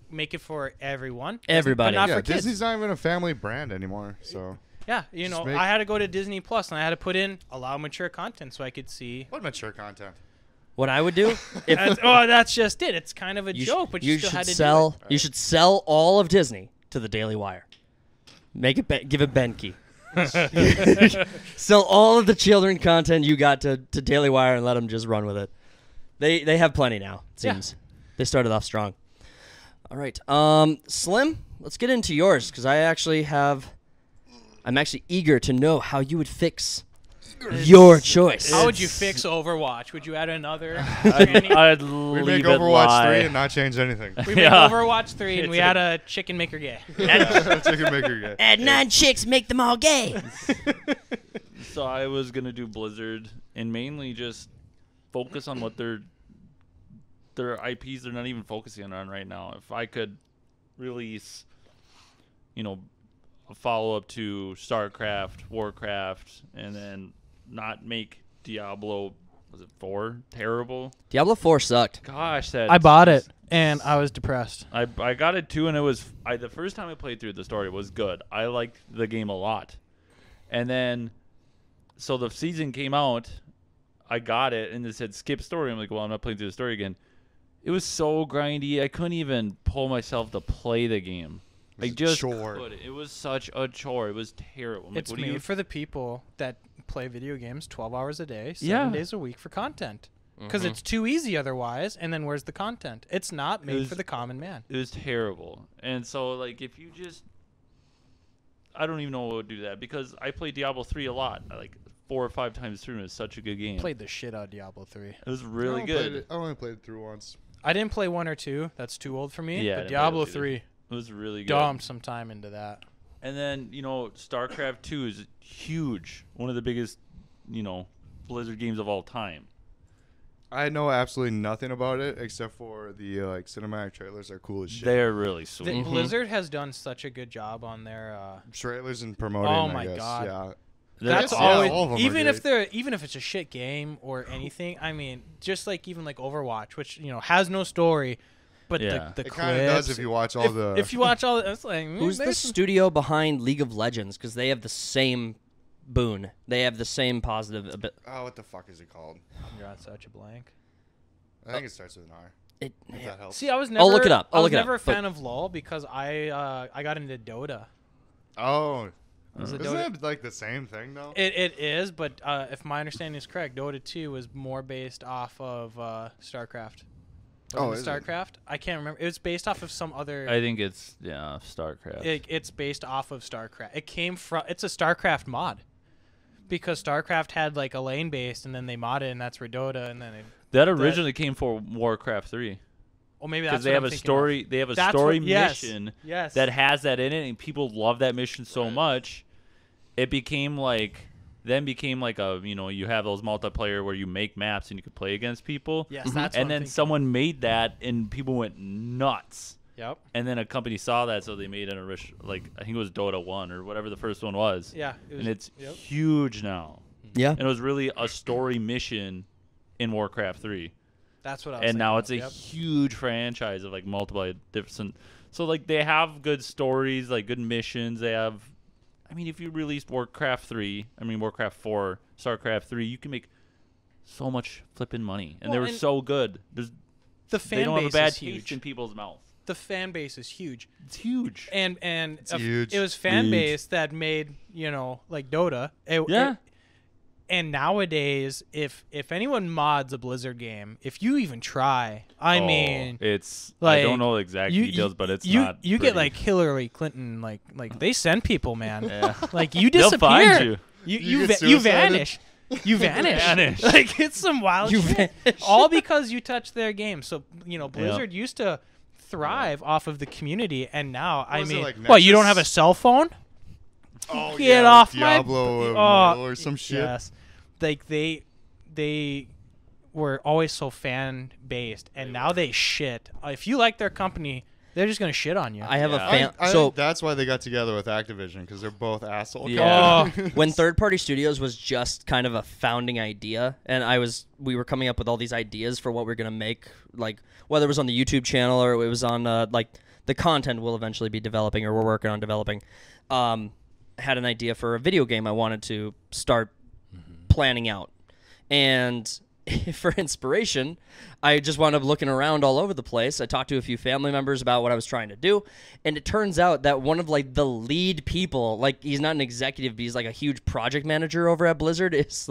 Make it for everyone. Everybody. But not Yeah, for kids. Disney's not even a family brand anymore, so... Yeah, Just make- I had to go to Disney Plus and I had to put in allow mature content so I could see. What mature content? What I would do if That's just it. It's kind of a joke, but you still should had to sell do it. you should sell all of Disney to the Daily Wire. Make it give it Benke. Sell all of the children content you got to Daily Wire and let them just run with it. They have plenty now. It Yeah. seems they started off strong. All right, Slim, let's get into yours because I'm actually eager to know how you would fix Your choice. How would you fix Overwatch? Would you add another? I'd We leave make it Overwatch lie. 3 and not change anything. We make Overwatch 3 and we add a chicken maker gay. Chicken maker guy. Add 9 chicks, make them all gay. So I was gonna do Blizzard and mainly just focus on what their IPs they're not even focusing on right now. If I could release, a follow-up to StarCraft, Warcraft, and then not make Diablo, was it 4 terrible? Diablo 4 sucked. Gosh, that I bought it and I was depressed. I got it too, and it was the first time I played through the story was good. I liked the game a lot, and then so the season came out, I got it, and it said skip story. I'm like, well, I'm not playing through the story again. It was so grindy. I couldn't even pull myself to play the game. I just couldn't. It was such a chore. It was terrible. It's made for the people that play video games 12 hours a day, 7 Yeah. days a week for content. Because it's too easy otherwise, and then where's the content? It's not made for the common man. It was terrible. And so, like, if you just... I don't even know what would do that, because I played Diablo 3 a lot. Like, 4 or 5 times through, and it's such a good game. Played the shit out of Diablo 3. It was really good. I only played it through once. I didn't play 1 or 2. That's too old for me. Yeah, I but didn't play Diablo those either. 3, It was really good. dumped some time into that. And then, StarCraft 2 is huge. One of the biggest, Blizzard games of all time. I know absolutely nothing about it except for the cinematic trailers are cool as shit. They're really sweet. Blizzard has done such a good job on their trailers and promoting. Oh my I guess. God. Yeah. That's Yeah, always all of them are even if it's a shit game or anything. I mean, just like even like Overwatch, which has no story, but Yeah. the It clips. kind of does if you watch all the. If you watch all, it's like Who's the studio behind League of Legends? Because they have the same boon. They have the same positive. Oh, what the fuck is it called? You're on such a blank. I think it starts with an R. If that helps. See, I was never. I'll look it up. I was never a fan of LoL because I got into Dota. Oh. Was it Isn't Dota? it like the same thing though? It is, but if my understanding is correct, Dota 2 was more based off of StarCraft. Was it StarCraft? I can't remember. It was based off of some other. I think it's, StarCraft. It's based off of StarCraft. It came from. It's a StarCraft mod, because StarCraft had like a lane based, and then they modded, and that's where Dota, and then that originally came for Warcraft 3. Oh, maybe that's because they what have I'm a thinking story. of. They have a That's story what- yes, mission yes. that has that in it, and people love that mission so much. It became like a you have those multiplayer where you make maps and you can play against people. Yes, that's what and I'm then thinking. someone made that and people went nuts. Yep. And then a company saw that, so they made I think it was Dota 1 or whatever the first one was. Yeah. And it's huge now. Yeah. And it was really a story mission in Warcraft 3. That's what I was And now it's thinking a of, huge franchise of like multiple different. So like they have good stories, like good missions. They have, I mean, if you released Warcraft 4, StarCraft 3, you can make so much flipping money, and they were so good. The fan they don't base have a bad is huge. taste in people's mouth. The fan base is huge. It's huge. And huge. it was fan Huge. base that made like Dota. And nowadays, if anyone mods a Blizzard game, if you even try, I mean, it's like, I don't know the exact details, but it's you not. you pretty. get like Hillary Clinton, like they send people, man. Yeah. Like you They'll disappear. find you. You get you suicided? vanish. You vanish. Vanish. Like it's some wild shit. All because you touched their game. So Blizzard used to thrive off of the community, and now I Was it mean, like what? You don't Nexus? have a cell phone? Oh, Get yeah, off like my Diablo Immortal or some shit. Yes, like they were always so fan based, and now they shit. If you like their company, they're just gonna shit on you. I have a Yeah. fan. I So think that's why they got together with Activision, because they're both asshole Yeah. companies. when third-party studios was just kind of a founding idea, and we were coming up with all these ideas for what we're gonna make, like whether it was on the YouTube channel or it was on like the content we'll eventually be developing or we're working on developing. Had an idea for a video game I wanted to start planning out, and for inspiration, I just wound up looking around all over the place. I talked to a few family members about what I was trying to do, and it turns out that one of like the lead people, like he's not an executive, but he's like a huge project manager over at Blizzard, is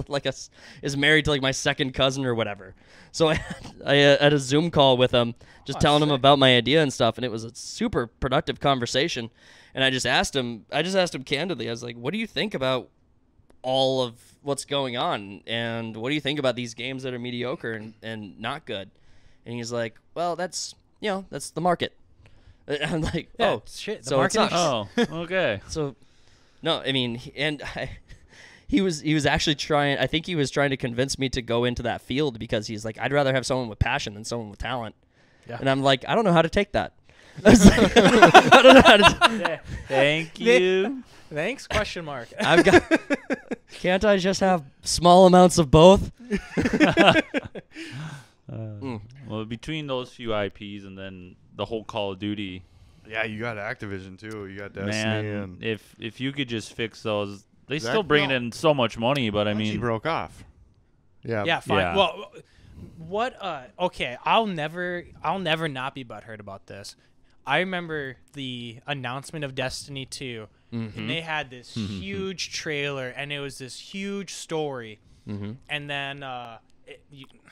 is married to like my second cousin or whatever. So I had a Zoom call with him, just telling him about my idea and stuff, and it was a super productive conversation. And I just asked him candidly, I was like, "What do you think about all of what's going on, and what do you think about these games that are mediocre and not good? And he's like, well, that's that's the market. And I'm like, oh shit, the so market. It's not. Oh, okay. So no, I mean, he was actually trying. I think he was trying to convince me to go into that field because he's like, I'd rather have someone with passion than someone with talent. Yeah. And I'm like, I don't know how to take that. I don't know how to. Thank you. Thanks? Question mark. I've got. Can't I just have small amounts of both? Well, between those few IPs and then the whole Call of Duty. Yeah, you got Activision too. You got Destiny. Man, if you could just fix those, they still bring in so much money. But I mean, he broke off. Yeah. Yeah. Fine. Yeah. Well, what? Okay. I'll never not be butthurt about this. I remember the announcement of Destiny 2, and they had this huge trailer, and it was this huge story, and then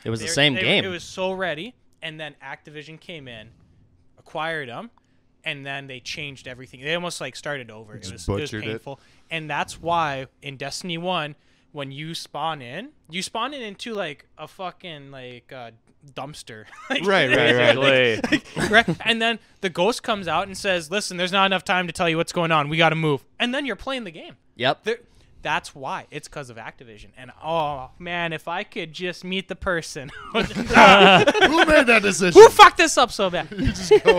it was the same game. It was so ready, and then Activision came in, acquired them, and then they changed everything. They almost like started over. It was painful, and that's why in Destiny 1, when you spawn in into like a fucking like dumpster. Right. And then the ghost comes out and says, listen, there's not enough time to tell you what's going on. We got to move. And then you're playing the game. Yep. That's why. It's because of Activision. And, oh, man, if I could just meet the person. Who made that decision? Who fucked this up so bad? You just go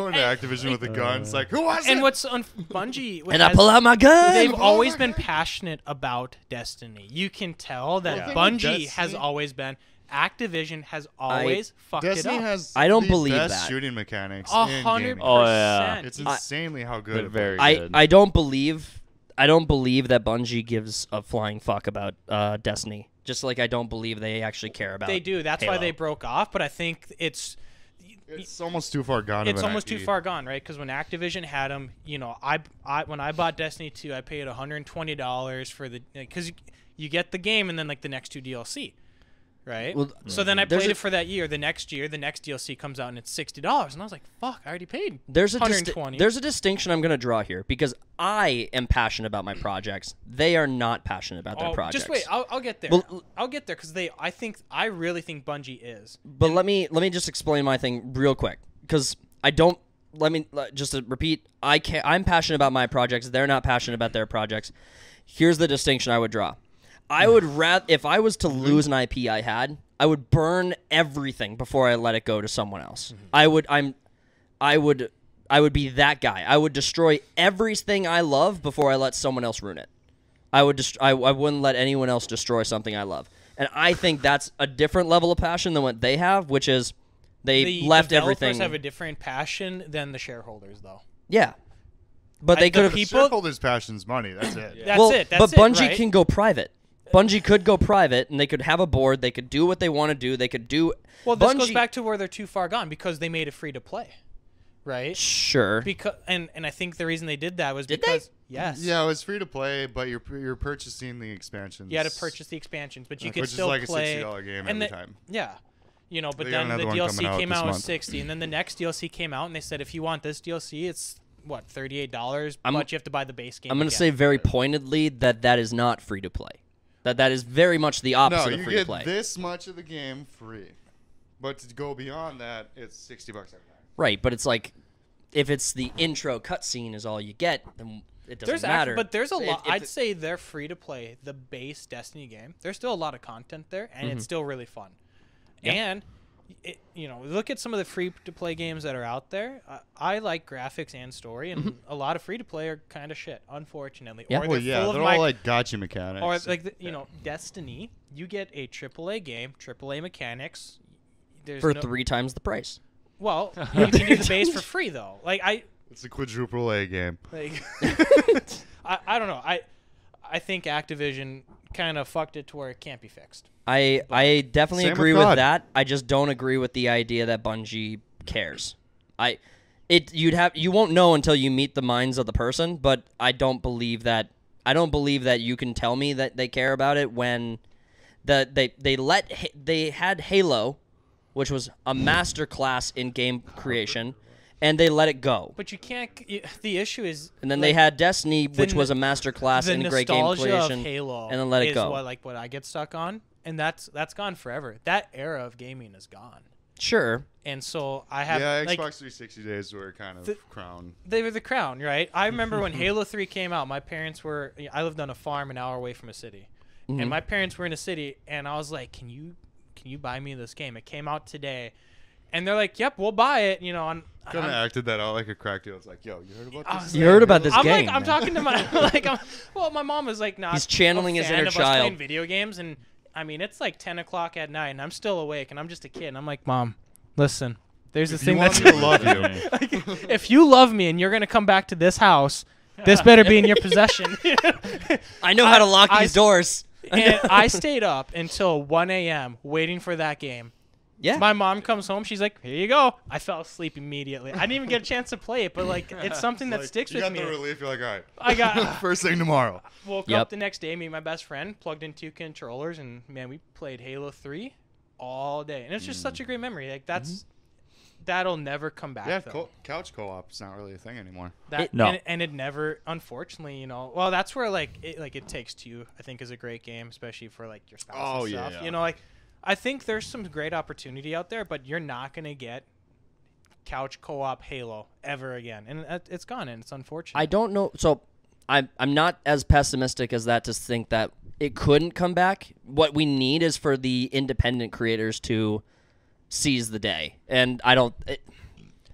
into Activision with a gun. It's like, who was it? And what's on Bungie? And I pull out my gun. They've always been passionate about Destiny. You can tell that Bungie has always been. Activision has always fucked Destiny it up. has I don't the believe best that. shooting mechanics. 100%. Oh, yeah. It's insanely how good. They're very good. I don't believe that Bungie gives a flying fuck about Destiny. Just like I don't believe they actually care about. They do. That's Halo. why they broke off. But I think it's almost too far gone. It's almost too far gone, right? Because when Activision had them, when I bought Destiny 2, I paid $120 for the because you get the game and then like the next 2 DLC. Right. Well, so then I played it for that year. The next DLC comes out and it's $60, and I was like, "Fuck! I already paid." There's $120. A distinction I'm going to draw here because I am passionate about my projects. They are not passionate about their projects. Just wait. I'll get there. Well, I'll get there because I really think Bungie is. But let me just explain my thing real quick because I don't. Just to repeat. I'm passionate about my projects. They're not passionate about their projects. Here's the distinction I would draw. I would rather, if I was to lose an IP I had, I would burn everything before I let it go to someone else. I would be that guy. I would destroy everything I love before I let someone else ruin it. I wouldn't let anyone else destroy something I love. And I think that's a different level of passion than what they have, which is they left everything. The developers have a different passion than the shareholders, though. Yeah. But they could have. Shareholders' passion's money. That's it. That's it. But Bungie can go private. Bungie could go private, and they could have a board. They could do what they want to do. They could do. Well, this goes back to where they're too far gone because they made it free to play, right? Sure. Because and I think the reason they did that was Did because they? Yes. Yeah, it was free to play, but you're purchasing the expansions. You had to purchase the expansions, but you could which still is like play. a $60 game every time. Yeah. But They got then the another one DLC coming out came this out at month. 60, and then the next DLC came out, and they said if you want this DLC, it's what $38, but you have to buy the base game. I'm going to say very pointedly that is not free to play. That is very much the opposite of free to play. No, you get this much of the game free, but to go beyond that, it's $60 every time. Right, but it's like if it's the intro cutscene is all you get, then it doesn't matter. But there's a lot. I'd say they're free to play the base Destiny game. There's still a lot of content there, and it's still really fun. Yeah. And look at some of the free-to-play games that are out there. I like graphics and story, and a lot of free-to-play are kind of shit, unfortunately. Yeah. Or they're all like gotcha mechanics. Or like Destiny, you get a AAA game, AAA mechanics. For 3 times the price. Well, you can do the base for free though. It's a quadruple A game. I don't know. I think Activision kind of fucked it to where it can't be fixed. I definitely Same agree with with COD. that. I just don't agree with the idea that Bungie cares. You won't know until you meet the minds of the person, but I don't believe that you can tell me that they care about it when they had Halo, which was a masterclass in game creation, and they let it go. But you can't. The issue is. And then like, they had Destiny, which was a masterclass in great game creation, of Halo and then let it go. What I get stuck on, and that's gone forever. That era of gaming is gone. Sure. And so I have Xbox 360 days were kind of crown. They were the crown, right? I remember when Halo 3 came out, my parents were I lived on a farm an hour away from a city. And my parents were in a city and I was like, "Can you buy me this game? It came out today." And they're like, "Yep, we'll buy it." You know, Kind of acted that out like a crack deal. It's like, "Yo, you heard about this? You heard about this game?" I'm talking to my well, my mom was like, "Nah." He's channeling his inner child. Playing video games, and I mean, it's like 10 o'clock at night, and I'm still awake, and I'm just a kid. And I'm like, "Mom, listen, there's this thing that's gonna love you. If you love me and you're gonna come back to this house, this better be in your possession." I know how to lock these doors. And I stayed up until 1 a.m. waiting for that game. Yeah. My mom comes home. She's like, "Here you go." I fell asleep immediately. I didn't even get a chance to play it, but like, it's something that sticks with me. You got the relief. You're like, all right. I got first thing tomorrow. Woke up the next day. Me and my best friend plugged in 2 controllers, and man, we played Halo 3 all day. And it's just such a great memory. Like that'll never come back. Yeah, though. couch co-op is not really a thing anymore. And it never, unfortunately, you know. Well, that's where it Takes Two, I think, is a great game, especially for like your spouse and stuff. Yeah. You know, like I think there's some great opportunity out there, but you're not gonna get couch co-op Halo ever again, and it's gone, and it's unfortunate. I don't know. So I'm not as pessimistic as that to think that it couldn't come back. What we need is for the independent creators to seize the day, and I don't.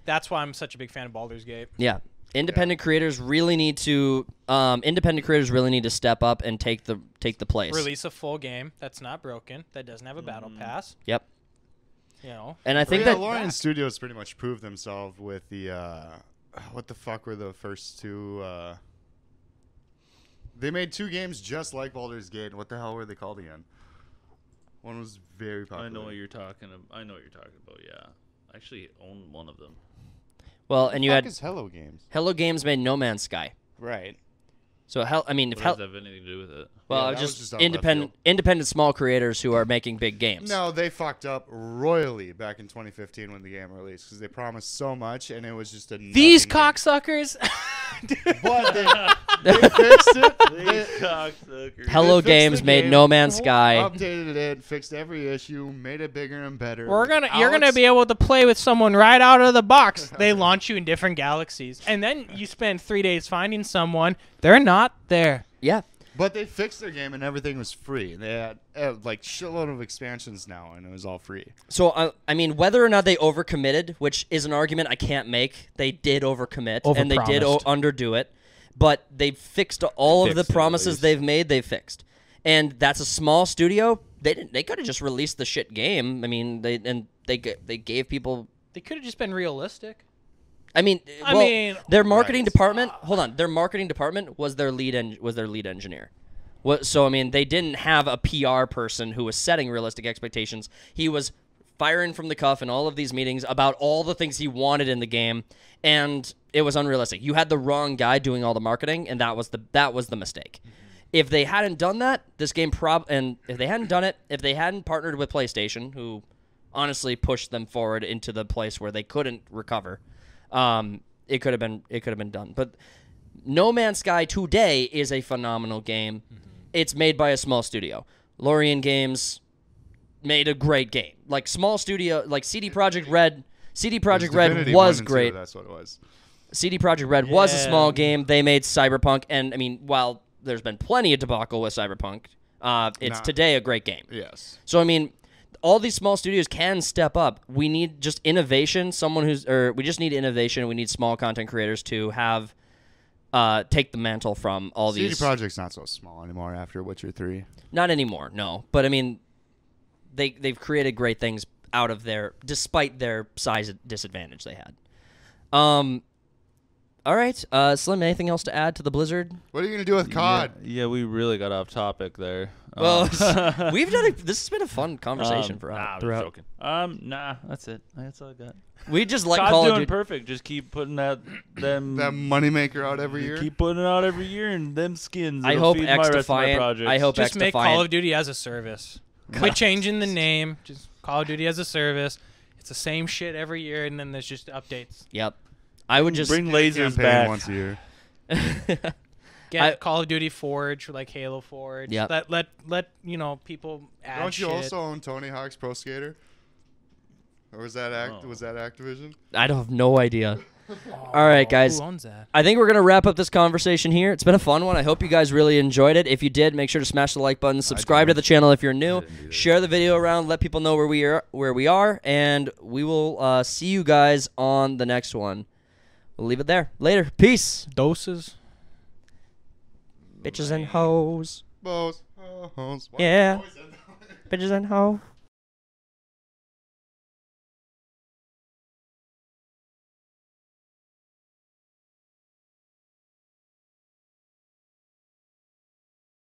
That's why I'm such a big fan of Baldur's Gate. Yeah, independent creators really need to. Independent creators really need to step up and take the place. Release a full game that's not broken, that doesn't have a battle pass. Yep. You know, and I think that Larian Studios pretty much proved themselves with the what the fuck were the first two? They made 2 games just like Baldur's Gate. What the hell were they called again? One was very popular. I know what you're talking about. Yeah, I actually own one of them. Well, and you had Hello Games. Hello Games made No Man's Sky. Right. So if what does that have anything to do with it? Well, Yeah, just independent small creators who are making big games. No, they fucked up royally back in 2015 when the game released because they promised so much and it was just a these nothing game. cocksuckers. But they fixed it. These cocksuckers. Hello fixed Games the made game, No Man's Sky. Updated it, fixed every issue, made it bigger and better. You're gonna be able to play with someone right out of the box. They launch you in different galaxies, and then you spend 3 days finding someone. They're not there. Yeah. But they fixed their game and everything was free. They had like shitload of expansions now, and it was all free. So I mean, whether or not they overcommitted, which is an argument I can't make, they did overcommit and they did underdo it. But they fixed all of the promises they've made. They've fixed, and that's a small studio. They could have just released the shit game. I mean, they gave people. They could have just been realistic. I mean, their marketing department. Hold on, their marketing department was their lead engineer. So I mean, they didn't have a PR person who was setting realistic expectations. He was firing from the cuff in all of these meetings about all the things he wanted in the game, and it was unrealistic. You had the wrong guy doing all the marketing, and that was the mistake. If they hadn't done that, this game if they hadn't partnered with PlayStation, who honestly pushed them forward into the place where they couldn't recover. It could have been done. But No Man's Sky today is a phenomenal game. It's made by a small studio. Larian Games made a great game. Like small studio, like CD Projekt Red. CD Projekt Red was great. That's what it was. CD Projekt Red was a small game. They made Cyberpunk, and I mean, while there's been plenty of debacle with Cyberpunk, it's today a great game. Yes. So I mean, all these small studios can step up. We need just innovation. We just need innovation. We need small content creators to have take the mantle from all these. CD Projekt's not so small anymore after Witcher 3. Not anymore, no. But I mean, they've created great things out of despite their size disadvantage they had. All right, Slim. Anything else to add to the Blizzard? What are you gonna do with COD? Yeah, we really got off topic there. Well, this has been a fun conversation for us. Nah, I was joking. Nah, that's it. That's all I got. We just let COD's Call of doing Duty. perfect. Just keep putting that moneymaker out every year. Keep putting it out every year, and them skins. I hope feed my rest of my X-Defiant. projects. I hope Just make X-Defiant. Call of Duty as a service. Quit changing the name. Just Call of Duty as a service. It's the same shit every year, and then there's just updates. Yep. I would just Bring lasers Campaign back. once a year. Get Call of Duty Forge, like Halo Forge. Yep. Let people add Don't you shit. also own Tony Hawk's Pro Skater? Or was that was that Activision? I don't have no idea. All right, guys. Who owns that? I think we're going to wrap up this conversation here. It's been a fun one. I hope you guys really enjoyed it. If you did, make sure to smash the like button, subscribe to the channel if you're new, share the video around, let people know where we are, and we will see you guys on the next one. We'll leave it there. Later. Peace. Doses. Bitches and hoes. Both. Yeah. Bitches and hoes.